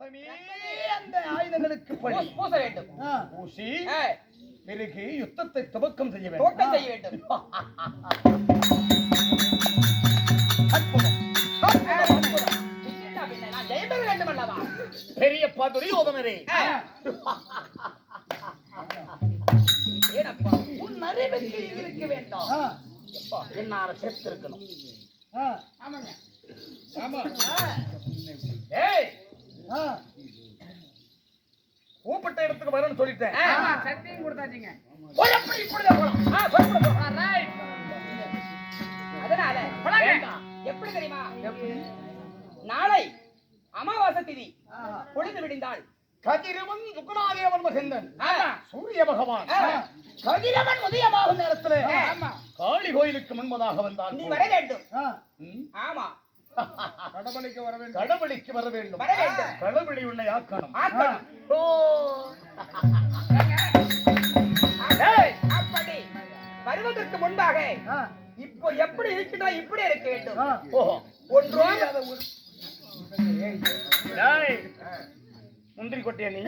ரத்தமே அந்த ஆயுதங்களுக்கு பூச வேண்டும். பூசி பிறகு யுத்தத்தை துவக்கம் செய்ய வேண்டும். துவக்கம் செய்ய வேண்டும். நான் ஜெயிப்பது வேண்டும் அல்லவா? பெரிய துரியோதனரே, ஏனப்பா உன் அறிவுக்கு இருக்க வேண்டாம். என்னார சேர்த்து இருக்கணும். ஆமாங்க. ஆமா. ஏய், கூப்பிட்ட இடத்துக்கு வரணும்னு சொல்லிட்டேன். சத்தியம் கொடுத்தாச்சுங்க. அதனால எப்படி தெரியுமா? நாளை அமாவாசை திதி பொழுது விடிந்தால் கதிரவன் சுக்கராதேவன் மகந்தன் சூரிய பகவான் கதிரவன் உதயமாகும் நேரத்தில் காளி கோயிலுக்கு முன்பதாக வந்தால் நீ வர வேண்டும். ஆமா, கடவுளுக்கு வர வேண்டும். கடவுளுக்கு வர வேண்டும். கடவுளை உன்னை ஆக்கணும். அப்படி வருவதற்கு முன்பாக இப்போ எப்படி இருக்கின்றா இப்படி இருக்க வேண்டும். ஒன்றோ முந்திரி கொட்டிய நீ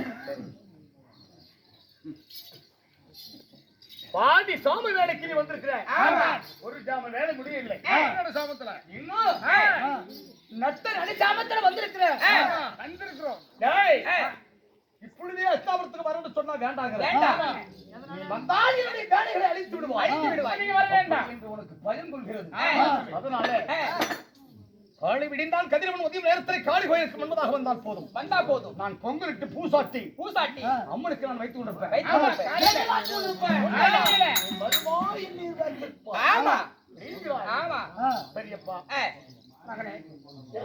பாதி சாம வேலைக்கு நீ வந்திருக்கிற. ஒரு ஜாம வேலை முடியவில்லை. சாமத்துல இன்னும் நத்தர் அடிச்சாமத்துல வந்திருக்கிற. இப்பொழுதே அஸ்தாபுரத்துக்கு வரணும்னு சொன்னா வேண்டாங்க. வந்தால் என்னுடைய வேலைகளை அழித்து விடுவாய். உனக்கு பயம் கொள்கிறது. அதனால காளி விடிந்தால் கதிரவன் உதயம் நேரத்தில் காளி கோயிலுக்கு முன்பதாக வந்தால் போதும். வந்தா போதும். நான் பொங்கலிட்டு பூசாட்டி அம்மனுக்கு நான் வைத்து கொண்டிருப்பேன். பெரியப்பா,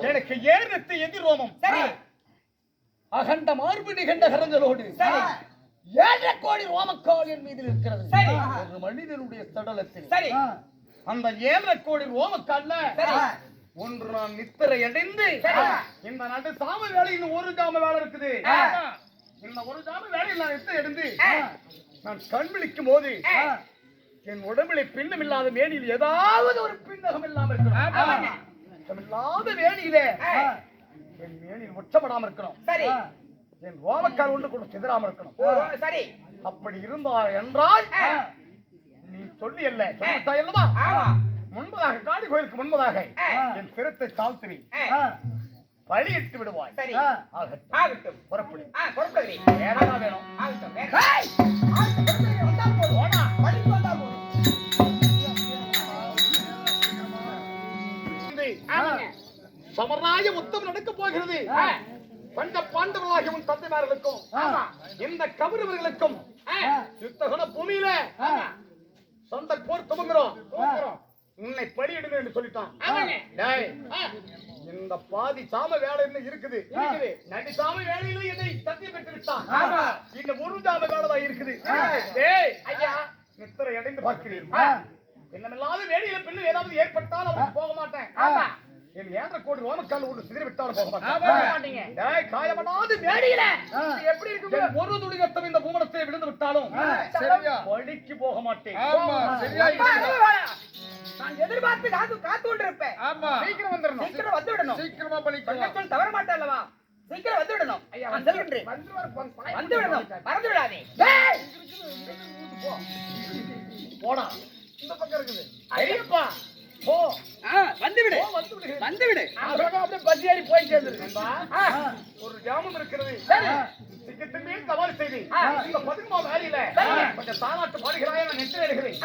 எனக்கு ஏறத்து எதிரோமம் அகண்ட மார்பு நிகண்ட கரங்களோடு 7 கோடி ரோமக்காலின் மீது இருக்கிறது. ஒரு மனிதனுடைய சடலத்தில் அந்த 7 கோடி ரோமக்கால்ல ஒன்று நான் நித்திரை அடைந்து இந்த நடு சாம வேலையில் ஒரு ஜாம வேலை இருக்குது. இந்த ஒரு ஜாம வேலையில் நான் நித்திரை அடைந்து நான் கண் விழிக்கும் போது என் உடம்பிலே பின்னம் இல்லாத மேனியில் ஏதாவது ஒரு பின்னகம் இல்லாம இருக்கணும். இல்லாத வேணியிலே என் மேனியில் உச்சப்படாம இருக்கணும். சரி, என் ரோமக்கால் ஒன்று கூட சிதறாம இருக்கணும். சரி, அப்படி இருந்தா என்றால் நீ சொல்லி அல்ல சொல்லா முன்பதாக காளி கோயிலுக்கு முன்பதாக என் சிரத்தை தாழ்த்தி பழியிட்டு விடுவாய். சரி, ஆகட்டும். புறப்படு. வேணா வேணும். சமராய யுத்தம் நடக்க போகிறது. பண்ட பாண்டவர்களாகிய உன் தந்தைமார்களுக்கும் இந்த கௌரவர்களுக்கும் யுத்தகன பூமியில சொந்த போர் துவங்குறோம். உன்னை பலியிடுங்க என்று சொல்லிட்டான். இந்த பாதி சாம வேலை என்ன இருக்குது. நடி சாம வேலையில என்னை தந்தை பெற்று விட்டான். இந்த ஒரு சாம வேலைதான் இருக்குது. நித்திரை அடைந்து பார்க்கிறீர்கள். என்னமில்லாத வேலையில பின்ன ஏதாவது ஏற்பட்டால் அவருக்கு போக மாட்டேன். என் 7 கோடி ரோமக்கால் ஒன்று சிதறி விட்டாலும் போக மாட்டேன். காயப்படாது வேலையில எப்படி இருக்கு. ஒரு துளி ரத்தம் இந்த பூமணத்தை விழுந்து விட்டாலும் வழிக்கு போக மாட்டேன். நான் எதிர்பார்த்து காத்து கொண்டிருப்பேன். சீக்கிரம் வந்துடணும். சீக்கிரம் வந்து விடணும். சீக்கிரமா பலிக்கணும். தவற மாட்டேன் அல்லவா? சீக்கிரம் வந்து விடணும். வந்து விடணும். மறந்து விடாதே. போடா, இந்த பக்கம் இருக்குது. ஐயப்பா, போ. வந்து விடு. வந்து விடு. அப்படியே பஸ் ஏறி போய் சேர்ந்துருக்கா. ஒரு ஜாமம் இருக்கிறது. சிக்கத்தின் மேல் தவறு செய்து இந்த 13 வேலையில கொஞ்சம் தாலாட்டு பாடுகிறாய். நான் நெற்றில் எடுக்கிறேன்.